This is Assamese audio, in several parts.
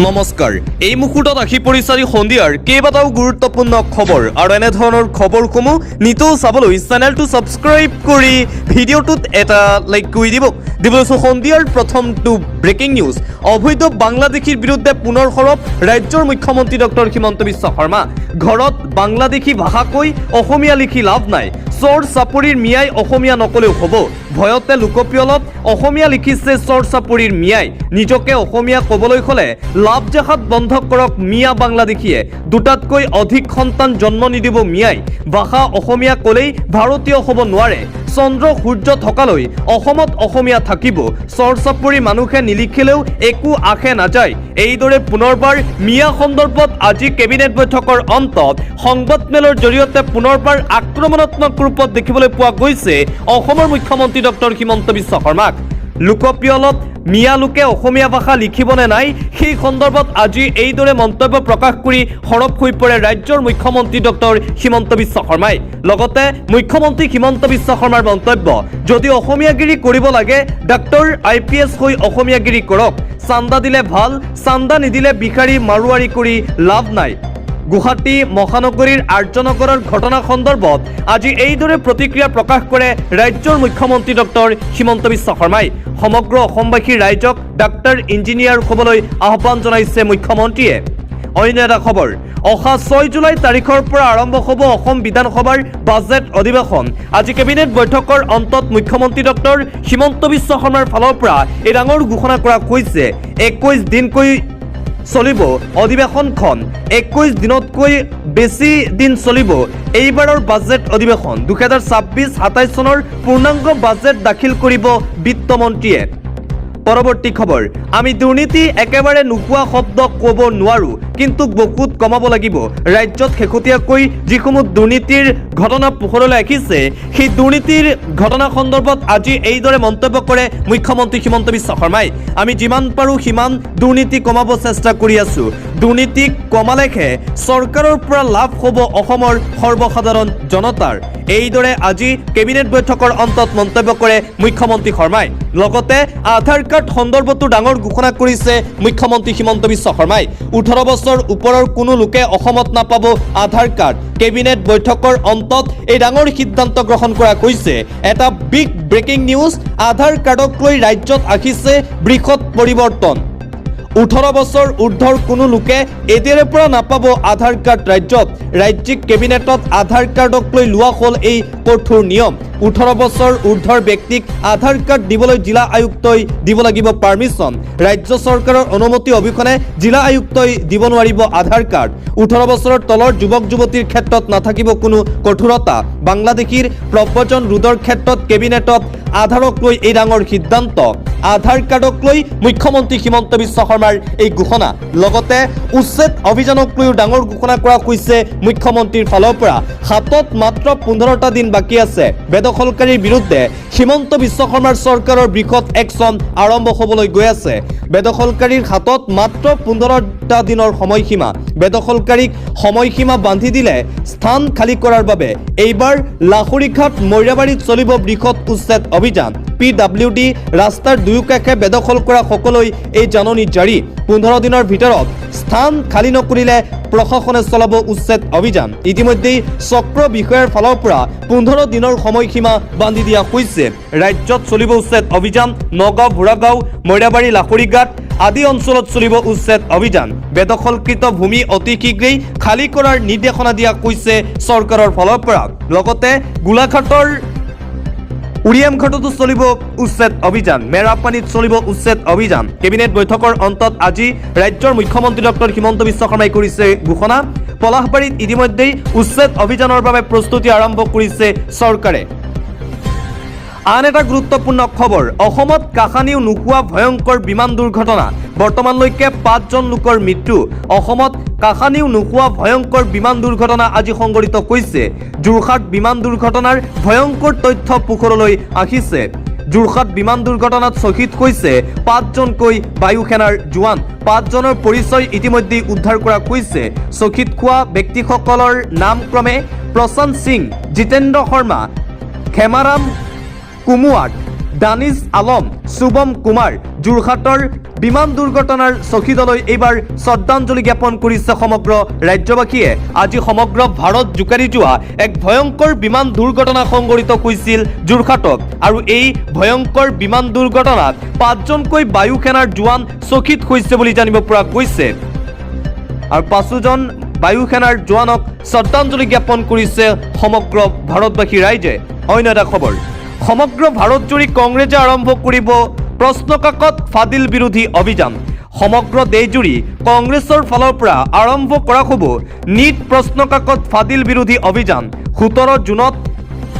নমস্কাৰ এই মুহূৰ্তত আহি পৰিছে সন্ধিয়াৰ কেইবাটাও গুৰুত্বপূৰ্ণ খবৰ আৰু এনে ধৰণৰ খবৰসমূহ নিতৌ চাবলৈ চেনেলটো সাবস্ক্ৰাইব কৰি ভিডিঅ'টোত এটা লাইক কৰি দিবলৈ সন্ধিয়াৰ প্ৰথমটো ব্ৰেকিং নিউজ অবৈধ বাংলাদেশীৰ বিৰুদ্ধে পুনৰ সৰব ৰাজ্যৰ মুখ্যমন্ত্ৰী ডক্টৰ হিমন্ত বিশ্ব শৰ্মা ঘৰত বাংলাদেশী ভাষা কৈ অসমীয়া লিখি লাভ নাই চৰ চাপৰিৰ মিয়াই অসমীয়া নকলেও হ'ব ভয়তে লোকপিয়লত অসমীয়া লিখিছে চৰ চাপৰিৰ মিয়াই নিজকে অসমীয়া ক'বলৈ হ'লে লাভ জাহাত বন্ধ কৰক মিয়া বাংলাদেশীয়ে দুটাতকৈ অধিক সন্তান জন্ম নিদিব মিয়াই ভাষা অসমীয়া ক'লেই ভাৰতীয় হ'ব নোৱাৰে চন্দ্ৰ সূৰ্য থকালৈ অসমত অসমীয়া থাকিব চৰ চাপৰি মানুহে নিলিখিলেও একো আশে নাযায় এইদৰে পুনৰবাৰ মিয়া সন্দৰ্ভত আজি কেবিনেট বৈঠকৰ অন্তত সংবাদমেলৰ জৰিয়তে পুনৰবাৰ আক্ৰমণাত্মক ৰূপত দেখিবলৈ পোৱা গৈছে অসমৰ মুখ্যমন্ত্ৰী ডক্টৰ হিমন্ত বিশ্ব শৰ্মাক লোকপিয়লত মিয়া লোকে অসমীয়া ভাষা লিখিবনে নাই সেই সন্দৰ্ভত আজি এইদৰে মন্তব্য প্ৰকাশ কৰি সৰব হৈ পৰে ৰাজ্যৰ মুখ্যমন্ত্ৰী ডক্টৰ হিমন্ত বিশ্ব শৰ্মাই লগতে মুখ্যমন্ত্ৰী হিমন্ত বিশ্ব শৰ্মাৰ মন্তব্য যদি অসমীয়াগিৰি কৰিব লাগে ডক্টৰ IPS হৈ অসমীয়াগিৰি কৰক চান্দা দিলে ভাল চান্দা নিদিলে বিখাৰী মাৰোৱাৰী কৰি লাভ নাই গুৱাহাটী মহানগৰীৰ আৰ্যনগৰৰ ঘটনা সন্দৰ্ভত আজি এইদৰে প্ৰতিক্ৰিয়া প্ৰকাশ কৰে ৰাজ্যৰ মুখ্যমন্ত্ৰী ডক্টৰ হিমন্ত বিশ্ব শৰ্মাই সমগ্ৰ অসমবাসী ৰাইজক ডাক্তৰ ইঞ্জিনিয়াৰ হ'বলৈ আহ্বান জনাইছে মুখ্যমন্ত্ৰীয়ে অন্য এটা খবৰ অহা 6 জুলাই তাৰিখৰ পৰা আৰম্ভ হ'ব অসম বিধানসভাৰ বাজেট অধিৱেশন আজি কেবিনেট বৈঠকৰ অন্তত মুখ্যমন্ত্ৰী ডক্টৰ হিমন্ত বিশ্ব শৰ্মাৰ ফালৰ পৰা এই ডাঙৰ ঘোষণা কৰা হৈছে 21 দিনকৈ চলিব অধিৱেশনখন 21 দিনতকৈ বেছি দিন চলিব এইবাৰৰ বাজেট অধিৱেশন 2026-27 চনৰ পূৰ্ণাংগ বাজেট দাখিল কৰিব বিত্তমন্ত্ৰীয়ে পৰৱৰ্তী খবৰ আমি দুৰ্নীতি একেবাৰে নোকোৱা শব্দ ক'ব নোৱাৰো কিন্তু বহুত কমাব লাগিব ৰাজ্যত শেহতীয়াকৈ যিসমূহ দুৰ্নীতিৰ ঘটনা পোহৰলৈ আহিছে সেই দুৰ্নীতিৰ ঘটনা সন্দৰ্ভত আজি এইদৰে মন্তব্য কৰে মুখ্যমন্ত্ৰী হিমন্ত বিশ্ব শৰ্মাই আমি যিমান পাৰো সিমান দুৰ্নীতি কমাব চেষ্টা কৰি আছো দুৰ্নীতি কমালেহে চৰকাৰৰ পৰা লাভ হ'ব অসমৰ সৰ্বসাধাৰণ জনতাৰ এইদৰে আজি কেবিনেট বৈঠকৰ অন্তত মন্তব্য কৰে মুখ্যমন্ত্ৰী শৰ্মাই লগতে আধাৰ কাৰ্ড সন্দৰ্ভতো ডাঙৰ ঘোষণা কৰিছে মুখ্যমন্ত্ৰী হিমন্ত বিশ্ব শৰ্মাই 18 বছৰ ওপৰৰ কোনো লোকে অসমত নাপাব আধাৰ কাৰ্ড কেবিনেট বৈঠকৰ অন্তত এই ডাঙৰ সিদ্ধান্ত গ্ৰহণ কৰা হৈছে এটা বিগ ব্ৰেকিং নিউজ আধাৰ কাৰ্ডক লৈ ৰাজ্যত আহিছে বৃহৎ পৰিৱৰ্তন 18 বছৰ ঊৰ্ধৰ কোনো লোকে এতিয়াৰে পৰা নাপাব আধাৰ কাৰ্ড ৰাজ্যত ৰাজ্যিক কেবিনেটত আধাৰ কাৰ্ডক লৈ লোৱা হ'ল এই কঠোৰ নিয়ম 18 বছৰ ঊৰ্ধৰ ব্যক্তিক আধাৰ কাৰ্ড দিবলৈ জিলা আয়ুক্তই দিব লাগিব পাৰমিশন ৰাজ্য চৰকাৰৰ অনুমতি অবিহনে জিলা আয়ুক্তই দিব নোৱাৰিব আধাৰ কাৰ্ড 18 বছৰৰ তলৰ যুৱক যুৱতীৰ ক্ষেত্ৰত নাথাকিব কোনো কঠোৰতা বাংলাদেশীৰ প্ৰব্ৰজন ৰোধৰ ক্ষেত্ৰত কেবিনেটত আধাৰক লৈ এই ডাঙৰ সিদ্ধান্ত আধাৰ কাৰ্ডক লৈ মুখ্যমন্ত্ৰী হিমন্ত বিশ্ব শৰ্মাৰ এই ঘোষণা লগতে উচ্ছেদ অভিযানক লৈ ডাঙৰ ঘোষণা কৰা হৈছে মুখ্যমন্ত্ৰীৰ ফালৰ পৰা হাতত মাত্ৰ 15টা দিন বাকী আছে বেদখলকাৰীৰ বিৰুদ্ধে হিমন্ত বিশ্ব শৰ্মাৰ চৰকাৰৰ বৃহৎ একশ্যন আৰম্ভ হ'বলৈ গৈ আছে বেদখলকাৰীৰ হাতত মাত্ৰ 15টা দিনৰ সময়সীমা বেদখলকাৰীক সময়সীমা বান্ধি দিলে স্থান খালী কৰাৰ বাবে এইবাৰ লাহৰীঘাট মৈৰাবাৰীত চলিব বৃহৎ উচ্ছেদ অভিযান PWD ৰাস্তাৰ দুয়োকাষে বেদখল কৰা সকলোই এই জাননী জাৰি 15 দিনৰ ভিতৰত স্থান খালী নকৰিলে প্ৰশাসনে চলাব উচ্ছেদ অভিযান ইতিমধ্যে চক্ৰ বিষয়াৰ ফালৰ পৰা 15 দিনৰ সময়সীমা বান্ধি দিয়া হৈছে ৰাজ্যত চলিব উচ্ছেদ অভিযান নগাঁও ভুৰাগাঁও মৈৰাবাৰী লাহৰীঘাট আদি অঞ্চলত চলিব উচ্ছেদ অভিযান বেদখলকৃত ভূমি অতি শীঘ্ৰেই খালী কৰাৰ নিৰ্দেশনা দিয়া হৈছে চৰকাৰৰ ফালৰ পৰা লগতে গোলাঘাটৰ উৰিয়ামঘাটতো চলিব উচ্ছেদ অভিযান মেৰাপানীত চলিব উচ্ছেদ অভিযান কেবিনেট বৈঠকৰ অন্তত আজি ৰাজ্যৰ মুখ্যমন্ত্ৰী ডক্টৰ হিমন্ত বিশ্ব শৰ্মাই কৰিছে ঘোষণা পলাশবাৰীত ইতিমধ্যেই উচ্ছেদ অভিযানৰ বাবে প্ৰস্তুতি আৰম্ভ কৰিছে চৰকাৰে আন এটা গুৰুত্বপূৰ্ণ খবৰ অসমত কাহানিও নোহোৱা ভয়ংকৰ বিমান দুৰ্ঘটনা বৰ্তমানলৈকে 5 জন লোকৰ মৃত্যু অসমত কাহানিও নোহোৱা ভয়ংকৰ বিমান দুৰ্ঘটনা আজি সংঘটিত হৈছে যোৰহাট বিমান দুৰ্ঘটনাৰ ভয়ংকৰ তথ্য পোহৰলৈ আহিছে যোৰহাট বিমান দুৰ্ঘটনাত শ্বহীদ হৈছে 5 জনকৈ বায়ু সেনাৰ জোৱান 5 জনৰ পৰিচয় ইতিমধ্যে উদ্ধাৰ কৰা হৈছে শ্বহীদ হোৱা ব্যক্তিসকলৰ নাম ক্ৰমে প্ৰশান্ত সিং জিতেন্দ্ৰ শৰ্মা খেমাৰাম কুমুৱাট দানিছ আলম, শুভম কুমাৰ। যোৰহাটৰ বিমান দুৰ্ঘটনাৰ শ্বহীদলৈ এইবাৰ শ্ৰদ্ধাঞ্জলি জ্ঞাপন কৰিছে সমগ্ৰ ৰাজ্যবাসীয়ে। আজি সমগ্ৰ ভাৰত জোকাৰি যোৱা এক ভয়ংকৰ বিমান দুৰ্ঘটনা সংঘটিত হৈছিল যোৰহাটত, আৰু এই ভয়ংকৰ বিমান দুৰ্ঘটনাত 5জনকৈ বায়ু সেনাৰ জোৱান শ্বহীদ হৈছে বুলি জানিব পৰা গৈছে, আৰু 5জন বায়ু সেনাৰ জোৱানক শ্ৰদ্ধাঞ্জলি জ্ঞাপন কৰিছে সমগ্ৰ ভাৰতবাসী ৰাইজে। অন্য এটা খবৰ, সমগ্ৰ ভাৰতজুৰি কংগ্ৰেছে আৰম্ভ কৰিব প্ৰশ্নকাকত ফাদিল বিৰোধী অভিযান। সমগ্ৰ দেশজুৰি কংগ্ৰেছৰ ফালৰ পৰা আৰম্ভ কৰা হ'ব নিট প্ৰশ্নকাকত ফাদিল বিৰোধী অভিযান। 17 জুনত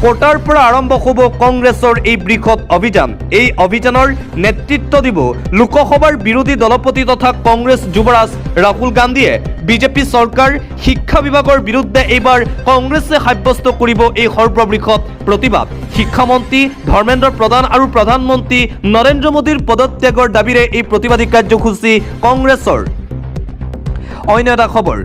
কোটাৰ পৰা আৰম্ভ হ'ব কংগ্ৰেছৰ এই বৃহৎ অভিযান। এই অভিযানৰ নেতৃত্ব দিব লোকসভাৰ বিৰোধী দলপতি তথা কংগ্ৰেছ যুৱৰাজ ৰাহুল গান্ধীয়ে। বিজেপি চৰকাৰ শিক্ষা বিভাগৰ বিৰুদ্ধে এইবাৰ কংগ্ৰেছে সাব্যস্ত কৰিব এই সৰ্ববৃহৎ প্ৰতিবাদ। শিক্ষামন্ত্ৰী ধৰ্মেন্দ্ৰ প্ৰধান আৰু প্ৰধানমন্ত্ৰী নৰেন্দ্ৰ মোদীৰ পদত্যাগৰ দাবীৰে এই প্ৰতিবাদী কাৰ্যসূচী কংগ্ৰেছৰ। অন্য এটা খবৰ,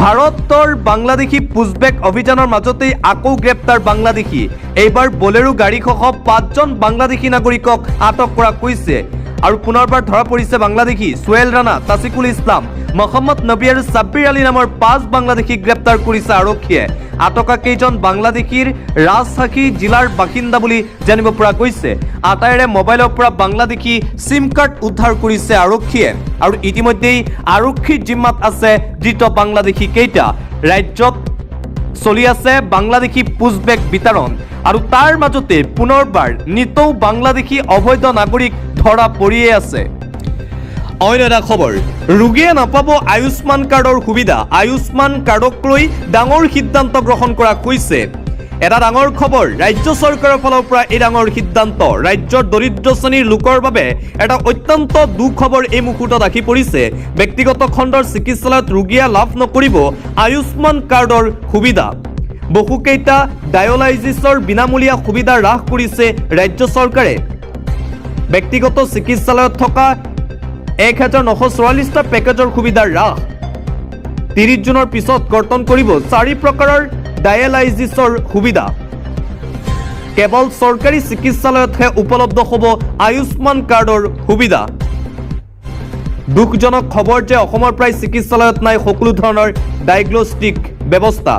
ভাৰতৰ বাংলাদেশী পুছবেক অভিযানৰ মাজতেই আকৌ গ্ৰেপ্তাৰ বাংলাদেশী। এইবাৰ বলেৰো গাড়ীসহ 5জন বাংলাদেশী নাগৰিকক আটক কৰা হৈছে, আৰু পুনৰবাৰ ধৰা পৰিছে বাংলাদেশী। সোহেল ৰাণা, তাছিকুল ইছলাম, মহম্মদ নবী আৰু ছাব্বিৰ আলী নামৰ 5 বাংলাদেশীক গ্ৰেপ্তাৰ কৰিছে আৰক্ষীয়ে। আটকা কেইজন বাংলাদেশীৰ ৰাজশ্বাহী জিলাৰ বাসিন্দা বুলি জানিব পৰা গৈছে। আটাইৰে মোবাইলৰ পৰা বাংলাদেশী চিম কাৰ্ড উদ্ধাৰ কৰিছে আৰক্ষীয়ে, আৰু ইতিমধ্যেই আৰক্ষীৰ জিম্মাত আছে ধৃত বাংলাদেশী কেইটা। ৰাজ্যত চলি আছে বাংলাদেশী পুছবেক বিতৰণ, আৰু তাৰ মাজতে পুনৰবাৰ নিতৌ বাংলাদেশী অবৈধ নাগৰিক ধৰা পৰিয়ে আছে। অন্য এটা খবৰ, ৰোগীয়ে নাপাব আয়ুষ্মান কাৰ্ডৰ সুবিধা। আয়ুষ্মান কাৰ্ডক লৈ ডাঙৰ সিদ্ধান্ত গ্ৰহণ কৰা হৈছে। এটা ডাঙৰ খবৰ, ৰাজ্য চৰকাৰৰ ফালৰ পৰা এই ডাঙৰ সিদ্ধান্ত। ৰাজ্যৰ দৰিদ্ৰ শ্ৰেণীৰ লোকৰ বাবে এটা অত্যন্ত দুখবৰ এই মুহূৰ্তত আহি পৰিছে। ব্যক্তিগত খণ্ডৰ চিকিৎসালয়ত ৰোগীয়ে লাভ নকৰিব আয়ুষ্মান কাৰ্ডৰ সুবিধা। বহুকেইটা ডায়ালাইচিছৰ বিনামূলীয়া সুবিধা হ্ৰাস কৰিছে ৰাজ্য চৰকাৰে। ব্যক্তিগত চিকিৎসালয়ত থকা 1944টা পেকেজৰ সুবিধা হ্ৰাস। 30 জুনৰ পিছত কৰ্তন কৰিব 4 প্ৰকাৰৰ ডায়ালাইচিছৰ সুবিধা। কেৱল চৰকাৰী চিকিৎসালয়তহে উপলব্ধ হ'ব আয়ুষ্মান কাৰ্ডৰ সুবিধা। দুখজনক খবৰ যে অসমৰ প্ৰায় চিকিৎসালয়ত নাই সকলো ধৰণৰ ডায়েগনষ্টিক ব্যৱস্থা।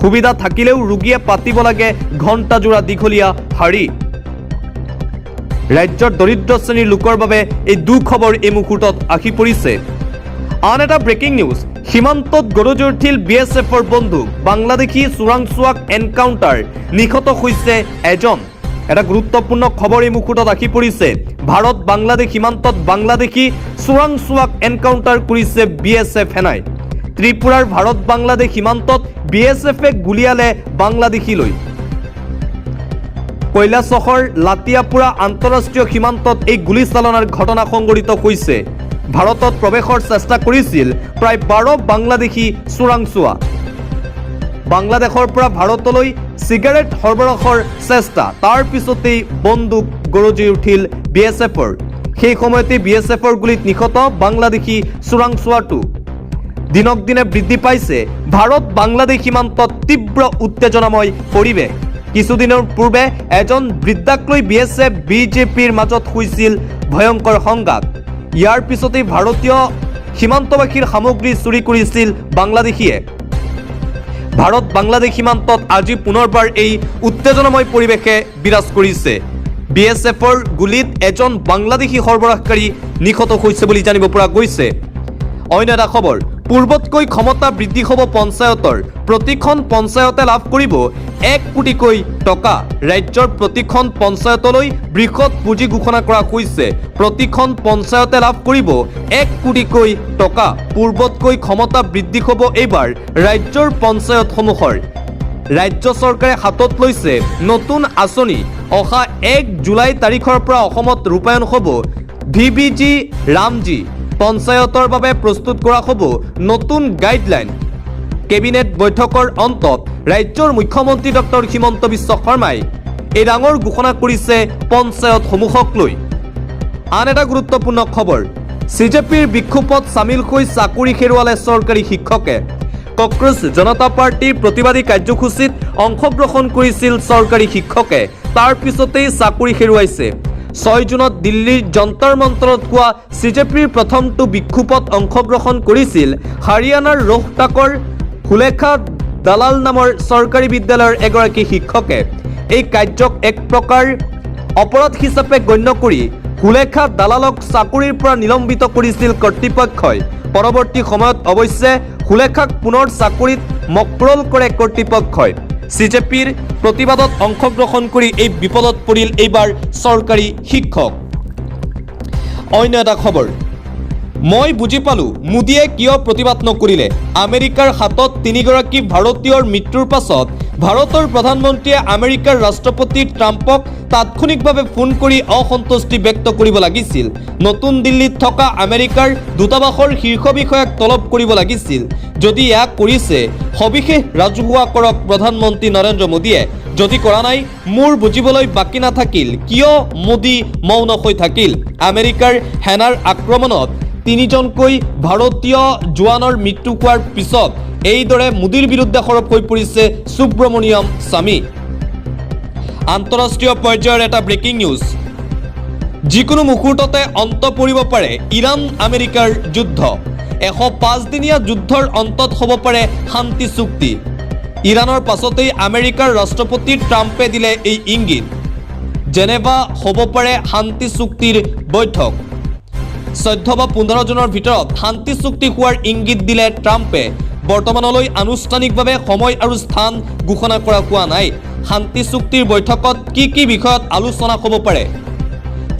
সুবিধা থাকিলেও ৰোগীয়ে পাতিব লাগে ঘণ্টাজোৰা দীঘলীয়া শাৰী। ৰাজ্যৰ দৰিদ্ৰ শ্ৰেণীৰ লোকৰ বাবে এই দুখবৰ এই মুহূৰ্তত আহি পৰিছে। আন এটা ব্ৰেকিং নিউজ, সীমান্তত গৰুজুৰ উঠিল BSFৰ বন্দুক। বাংলাদেশী চোৰাংচোৱাক এনকাউণ্টাৰ, নিহত হৈছে এজন। এটা গুৰুত্বপূৰ্ণ খবৰ এই মুহূৰ্তত আহি পৰিছে। ভাৰত বাংলাদেশ সীমান্তত বাংলাদেশী চোৰাংচোৱাক এনকাউণ্টাৰ কৰিছে BSF সেনাই। ত্ৰিপুৰাৰ ভাৰত বাংলাদেশ সীমান্তত BSFে গুলীয়ালে বাংলাদেশীলৈ। কৈলাসহৰ লাতিয়াপুৰা আন্তঃৰাষ্ট্ৰীয় সীমান্তত এই গুলীচালনাৰ ঘটনা সংঘটিত হৈছে। ভাৰতত প্ৰৱেশৰ চেষ্টা কৰিছিল প্ৰায় 12 বাংলাদেশী চোৰাংচোৱা। বাংলাদেশৰ পৰা ভাৰতলৈ চিগাৰেট সৰবৰাহৰ চেষ্টা, তাৰ পিছতেই বন্দুক গৰজি উঠিল BSFৰ। সেই সময়তে BSFৰ গুলীত নিহত বাংলাদেশী চোৰাংচোৱাটো। দিনক দিনে বৃদ্ধি পাইছে ভাৰত বাংলাদেশ সীমান্তত তীব্ৰ উত্তেজনাময় পৰিৱেশ। কিছুদিনৰ পূৰ্বে এজন বৃদ্ধাক লৈ BSF BJPৰ মাজত হৈছিল ভয়ংকৰ সংঘাত। ইয়াৰ পিছতেই ভাৰতীয় সীমান্তবাসীৰ সামগ্ৰী চুৰি কৰিছিল বাংলাদেশীয়ে। ভাৰত বাংলাদেশ সীমান্তত আজি পুনৰবাৰ এই উত্তেজনাময় পৰিৱেশে বিৰাজ কৰিছে। BSFৰ গুলীত এজন বাংলাদেশী সৰবৰাহকাৰী নিহত হৈছে বুলি জানিব পৰা গৈছে। অন্য এটা খবৰ, পূৰ্বতকৈ ক্ষমতা বৃদ্ধি হ'ব পঞ্চায়তৰ। প্ৰতিখন পঞ্চায়তে লাভ কৰিব 1 কোটিকৈ টকা। ৰাজ্যৰ প্ৰতিখন পঞ্চায়তলৈ বৃহৎ পুঁজি ঘোষণা কৰা হৈছে। প্ৰতিখন পঞ্চায়তে লাভ কৰিব 1 কোটিকৈ টকা। পূৰ্বতকৈ ক্ষমতা বৃদ্ধি হ'ব এইবাৰ ৰাজ্যৰ পঞ্চায়তসমূহৰ। ৰাজ্য চৰকাৰে হাতত লৈছে নতুন আঁচনি। অহা 1 জুলাই তাৰিখৰ পৰা অসমত ৰূপায়ণ হ'ব VBG ৰামজী। পঞ্চায়তৰ বাবে প্ৰস্তুত কৰা হ'ব নতুন গাইডলাইন। কেবিনেট বৈঠকৰ অন্তত ৰাজ্যৰ মুখ্যমন্ত্ৰী ডক্টৰ হিমন্ত বিশ্ব শৰ্মাই এই ডাঙৰ ঘোষণা কৰিছে পঞ্চায়তসমূহক লৈ। আন এটা গুৰুত্বপূৰ্ণ খবৰ, CJPৰ বিক্ষোভত চামিল হৈ চাকৰি হেৰুৱালে চৰকাৰী শিক্ষকে। কক্ৰোচ জনতা পাৰ্টিৰ প্ৰতিবাদী কাৰ্যসূচীত অংশগ্ৰহণ কৰিছিল চৰকাৰী শিক্ষকে। তাৰ পিছতেই চাকৰি হেৰুৱাইছে। 6 জুনত দিল্লীৰ যন্তৰ মন্তৰত হোৱা CJPৰ প্ৰথমটো বিক্ষোভত অংশগ্ৰহণ কৰিছিল হাৰিয়ানাৰ ৰোহটাকৰ সুলেখা দালাল নামৰ চৰকাৰী বিদ্যালয়ৰ এগৰাকী শিক্ষকে। এই কাৰ্যক এক প্ৰকাৰ অপৰাধ হিচাপে গণ্য কৰি সুলেখা দালালক চাকৰিৰ পৰা নিলম্বিত কৰিছিল কৰ্তৃপক্ষই। পৰৱৰ্তী সময়ত অৱশ্যে সুলেখাক পুনৰ চাকৰিত মকৰল কৰে কৰ্তৃপক্ষই। CJPৰ প্ৰতিবাদত অংশগ্ৰহণ কৰি এই বিপদত পৰিল এইবাৰ চৰকাৰী শিক্ষক। অন্য এটা খবৰ, মই বুজি পালো মোদীয়ে কিয় প্ৰতিবাদ নকৰিলে। আমেৰিকাৰ হাতত 3গৰাকী ভাৰতীয়ৰ মৃত্যুৰ পাছত ভাৰতৰ প্ৰধানমন্ত্ৰীয়ে আমেৰিকাৰ ৰাষ্ট্ৰপতি ট্ৰাম্পক তাৎক্ষণিকভাৱে ফোন কৰি অসন্তুষ্টি ব্যক্ত কৰিব লাগিছিল। নতুন দিল্লীত থকা আমেৰিকাৰ দূতাবাসৰ শীৰ্ষ বিষয়াক তলব কৰিব লাগিছিল। যদি ইয়াক কৰিছে সবিশেষ ৰাজহুৱা কৰক প্ৰধানমন্ত্ৰী নৰেন্দ্ৰ মোদীয়ে। যদি কৰা নাই মোৰ বুজিবলৈ বাকী নাথাকিল কিয় মোদী মৌন হৈ থাকিল। আমেৰিকাৰ সেনাৰ আক্ৰমণত 3জনকৈ ভাৰতীয় জোৱানৰ মৃত্যু হোৱাৰ পিছত এইদৰে মোদীৰ বিৰুদ্ধে সৰব হৈ পৰিছে সুব্ৰমণিয়ম স্বামী। আন্তঃৰাষ্ট্ৰীয় পৰ্যায়ৰ এটা ব্ৰেকিং নিউজ, যিকোনো মুহূৰ্ততে অন্ত পৰিব পাৰে ইৰাণ আমেৰিকাৰ যুদ্ধ। 105 দিনীয়া যুদ্ধৰ অন্তত হ'ব পাৰে শান্তি চুক্তি। ইৰাণৰ পাছতেই আমেৰিকাৰ ৰাষ্ট্ৰপতি ট্ৰাম্পে দিলে এই ইংগিত। জেনেভা হ'ব পাৰে শান্তি চুক্তিৰ বৈঠক। 14 বা 15 জনৰ ভিতৰত শান্তি চুক্তি হোৱাৰ ইংগিত দিলে ট্ৰাম্পে। বৰ্তমানলৈ আনুষ্ঠানিকভাৱে সময় আৰু স্থান ঘোষণা কৰা হোৱা নাই। শান্তি চুক্তিৰ বৈঠকত কি বিষয়ত আলোচনা হ'ব পাৰে?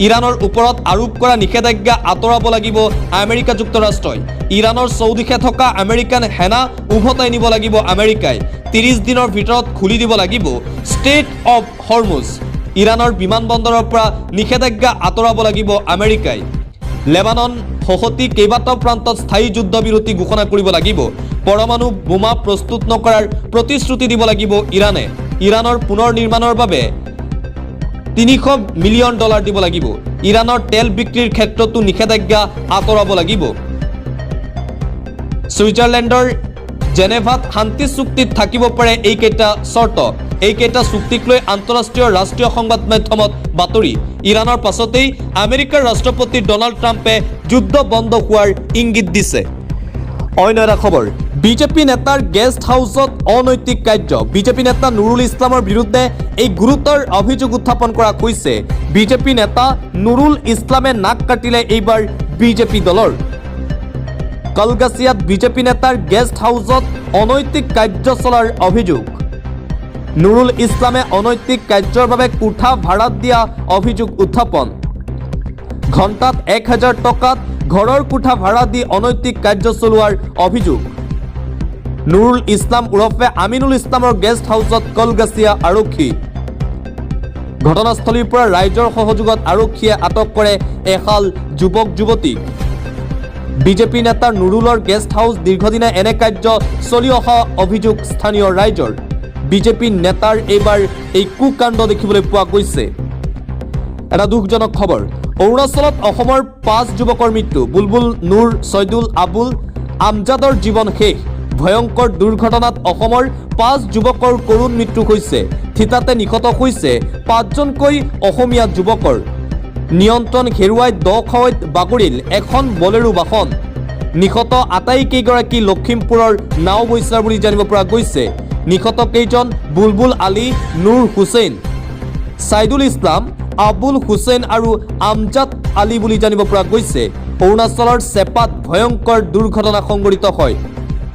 ইৰাণৰ ওপৰত আৰোপ কৰা নিষেধাজ্ঞা আঁতৰাব লাগিব আমেৰিকা যুক্তৰাষ্ট্ৰই। ইৰাণৰ চৌদিশে থকা আমেৰিকান সেনা উভতাই নিব লাগিব আমেৰিকাই। 30 দিনৰ ভিতৰত খুলি দিব লাগিব ষ্ট্ৰেইট অৱ হৰমুজ। ইৰাণৰ বিমানবন্দৰৰ পৰা নিষেধাজ্ঞা আঁতৰাব লাগিব আমেৰিকাই। লেবানন সহতি কেইবাটাও প্ৰান্তত স্থায়ী যুদ্ধবিৰতি ঘোষণা কৰিব লাগিব। পৰমাণু বোমা প্ৰস্তুত নকৰাৰ প্ৰতিশ্ৰুতি দিব লাগিব ইৰাণে। ইৰাণৰ পুনৰ নিৰ্মাণৰ বাবে $300 মিলিয়ন দিব লাগিব। ইৰাণৰ তেল বিক্ৰীৰ ক্ষেত্ৰতো নিষেধাজ্ঞা আঁতৰাব লাগিব। ছুইজাৰলেণ্ডৰ জেনেভাত শান্তি চুক্তিত থাকিব পাৰে এইকেইটা চৰ্ত। এইকেইটা চুক্তিক লৈ আন্তঃৰাষ্ট্ৰীয় ৰাষ্ট্ৰীয় সংবাদ মাধ্যমত বাতৰি। ইৰাণৰ পাছতেই আমেৰিকাৰ ৰাষ্ট্ৰপতি ডনাল্ড ট্ৰাম্পে যুদ্ধ বন্ধ হোৱাৰ ইংগিত দিছে। অন্য এটা খবৰ, বিজেপি নেতাৰ গেষ্ট হাউচত অনৈতিক কাৰ্য। বিজেপি নেতা নুৰুল ইছলামৰ বিৰুদ্ধে এই গুৰুতৰ অভিযোগ উত্থাপন কৰা হৈছে। বিজেপি নেতা নুৰুল ইছলামে নাক কাটিলে এইবাৰ বিজেপি দলৰ। কলগাছিয়াত বিজেপি নেতাৰ গেষ্ট হাউচত অনৈতিক কাৰ্য চলাৰ অভিযোগ। নুৰুল ইছলামে অনৈতিক কাৰ্যৰ বাবে কোঠা ভাড়াত দিয়া অভিযোগ উত্থাপন। ঘণ্টাত 1000 টকাত ঘৰৰ কোঠা ভাড়া দি অনৈতিক কাৰ্য চলোৱাৰ অভিযোগ। নুৰুল ইছলাম ওৰফে আমিনুল ইছলামৰ গেষ্ট হাউচত কলগাছিয়া আৰক্ষী। ঘটনাস্থলীৰ পৰা ৰাইজৰ সহযোগত আৰক্ষীয়ে আটক কৰে এহাল যুৱক যুৱতীক। বিজেপি নেতা নুৰুলৰ গেষ্ট হাউচ দীৰ্ঘদিনে এনে কাৰ্য চলি অহা অভিযোগ স্থানীয় ৰাইজৰ। বিজেপি নেতাৰ এইবাৰ এই কুকাণ্ড দেখিবলৈ পোৱা গৈছে। এটা দুখজনক খবৰ, অৰুণাচলত অসমৰ 5 যুৱকৰ মৃত্যু। বুলবুল নুৰ, ছয়দুল আবুল, আমজাদৰ জীৱন শেষ। ভয়ংকৰ দুৰ্ঘটনাত অসমৰ 5 যুৱকৰ কৰুণ মৃত্যু হৈছে। থিতাতে নিহত হৈছে 5জনকৈ অসমীয়া যুৱকৰ। নিয়ন্ত্ৰণ হেৰুৱাই দ খাৱৈত বাগৰিল এখন বলেৰো বাহন। নিহত আটাইকেইগৰাকী লখিমপুৰৰ নাওবৈচাৰ বুলি জানিব পৰা গৈছে। নিহত কেইজন বুলবুল আলী, নুৰ হুছেইন, ছাইদুল ইছলাম, আবুল হুছেইন আৰু আমজাদ আলী বুলি জানিব পৰা গৈছে। অৰুণাচলৰ চেপাত ভয়ংকৰ দুৰ্ঘটনা সংঘটিত হয়।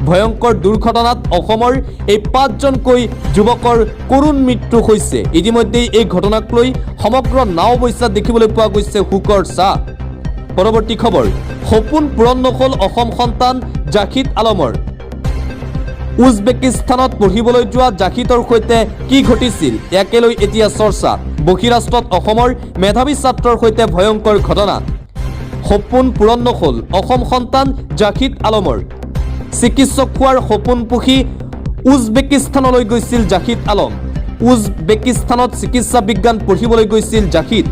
ভয়ংকৰ দুৰ্ঘটনাত অসমৰ এই 5জনকৈ যুৱকৰ কৰুণ মৃত্যু হৈছে। ইতিমধ্যেই এই ঘটনাক লৈ সমগ্ৰ নাওবৈচাত দেখিবলৈ পোৱা গৈছে শোকৰ ছাঁ। পৰৱৰ্তী খবৰ, সপোন পূৰণ নহ'ল অসম সন্তান জাহিদ আলমৰ। উজবেকিস্তানত পঢ়িবলৈ যোৱা জাহিদৰ সৈতে কি ঘটিছিল ইয়াকে লৈ এতিয়া চৰ্চা। বহিৰাষ্ট্ৰত অসমৰ মেধাৱী ছাত্ৰৰ সৈতে ভয়ংকৰ ঘটনা। সপোন পূৰণ নহ'ল অসম সন্তান জাহিদ আলমৰ। চিকিৎসক হোৱাৰ সপোন পুহি উজবেকিস্তানলৈ গৈছিল জাহিদ আলম। উজবেকিস্তানত চিকিৎসা বিজ্ঞান পঢ়িবলৈ গৈছিল জাহিদ।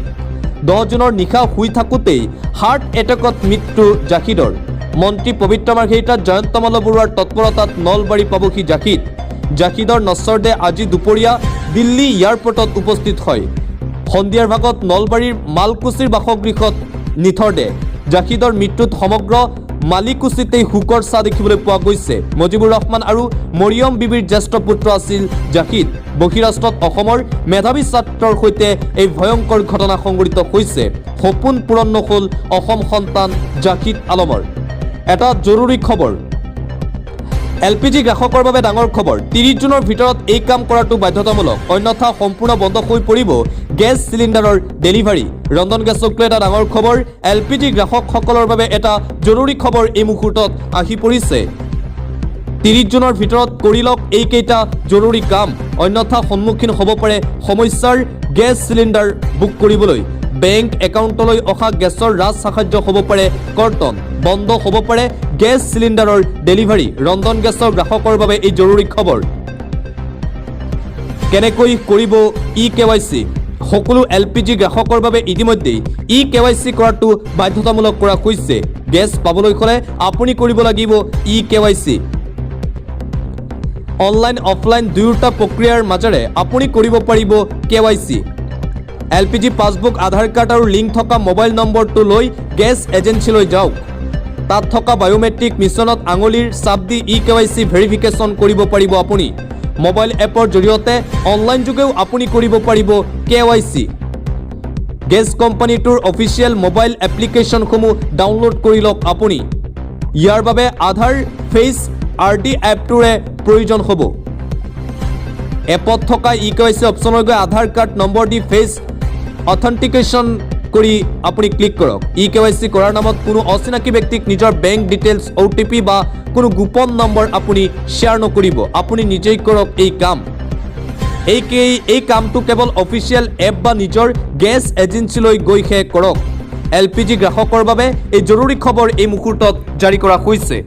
10 জুনৰ নিশা শুই থাকোঁতেই হাৰ্ট এটেকত মৃত্যু জাহিদৰ। মন্ত্ৰী পবিত্ৰ মাৰ্ঘেৰিটাত জয়ন্ত মাল্ল বৰুৱাৰ তৎপৰতাত নলবাৰী পাবহি জাহিদ। জাহিদৰ নশ্বৰ দেহ আজি দুপৰীয়া দিল্লী এয়াৰপৰ্টত উপস্থিত হয়। সন্ধিয়াৰ ভাগত নলবাৰীৰ মালকুছিৰ বাসগৃহত নিথৰ দেহ জাহিদৰ মৃত্যুত সমগ্ৰ মালিকুছিতেই শোকৰ ছাঁ দেখিবলৈ পোৱা গৈছে। মুজিবুৰ ৰহমান আৰু মৰিয়ম বিবিৰ জ্যেষ্ঠ পুত্ৰ আছিল জাহিদ। বহিৰাষ্ট্ৰত অসমৰ মেধাৱী ছাত্ৰৰ সৈতে এই ভয়ংকৰ ঘটনা সংঘটিত হৈছে। সপোন পূৰণ নহ'ল অসম সন্তান জাহিদ আলমৰ। এটা জৰুৰী খবৰ, LPG গ্ৰাহকৰ বাবে ডাঙৰ খবৰ। 30 জুনৰ ভিতৰত এই কাম কৰাটো বাধ্যতামূলক, অন্যথা সম্পূৰ্ণ বন্ধ হৈ পৰিব গেছ চিলিণ্ডাৰৰ ডেলিভাৰী। ৰন্ধন গেছক লৈ এটা ডাঙৰ খবৰ। LPG গ্ৰাহকসকলৰ বাবে এটা জৰুৰী খবৰ এই মুহূৰ্তত আহি পৰিছে। 30 জুনৰ ভিতৰত কৰি লওক এইকেইটা জৰুৰী কাম, অন্যথা সন্মুখীন হ'ব পাৰে সমস্যাৰ। গেছ চিলিণ্ডাৰ বুক কৰিবলৈ বেংক একাউণ্টলৈ অহা গেছৰ ৰাজ সাহায্য হ'ব পাৰে কৰ্তন, বন্ধ হ'ব পাৰে গেছ চিলিণ্ডাৰৰ ডেলিভাৰী। ৰন্ধন গেছৰ গ্ৰাহকৰ বাবে এই জৰুৰী খবৰ। কেনেকৈ কৰিব eKYC? সকলো LPG গ্ৰাহকৰ বাবে ইতিমধ্যেই eKYC কৰাটো বাধ্যতামূলক কৰা হৈছে। গেছ পাবলৈ হ'লে আপুনি কৰিব লাগিব eKYC। অনলাইন অফলাইন দুয়োটা প্ৰক্ৰিয়াৰ মাজেৰে আপুনি কৰিব পাৰিব KYC। LPG পাছবুক, আধাৰ কাৰ্ড আৰু লিংক থকা মোবাইল নম্বৰটো লৈ গেছ এজেঞ্চিলৈ যাওক। তাত থকা বায়োমেট্ৰিক মিছনত আঙুলিৰ ছাপ দি eKYC ভেৰিফিকেশ্যন কৰিব পাৰিব আপুনি। মোবাইল এপৰ জৰিয়তে অনলাইন যোগেও আপুনি কৰিব পাৰিব KYC। গেছ কোম্পানীটোৰ অফিচিয়েল মোবাইল এপ্লিকেশ্যনসমূহ ডাউনলোড কৰি লওক আপুনি। ইয়াৰ বাবে আধাৰ ফেচ RD এপটোৰে প্ৰয়োজন হ'ব। এপত থকা eKYC অপশ্যনত গৈ আধাৰ কাৰ্ড নম্বৰ দি ফেচ অথেণ্টিকেশ্যন কৰি আপুনি ক্লিক কৰক। eKYC কৰাৰ নামত কোনো অচিনাকি ব্যক্তিক নিজৰ বেংক ডিটেইলছ, OTP বা কোনো গোপন নম্বৰ আপুনি শ্বেয়াৰ নকৰিব। আপুনি নিজেই কৰক এই কাম। এই কামটো কেৱল অফিচিয়েল এপ বা নিজৰ গেছ এজেঞ্চিলৈ গৈহে কৰক। LPG গ্ৰাহকৰ বাবে এই জৰুৰী খবৰ এই মুহূৰ্তত জাৰি কৰা হৈছে।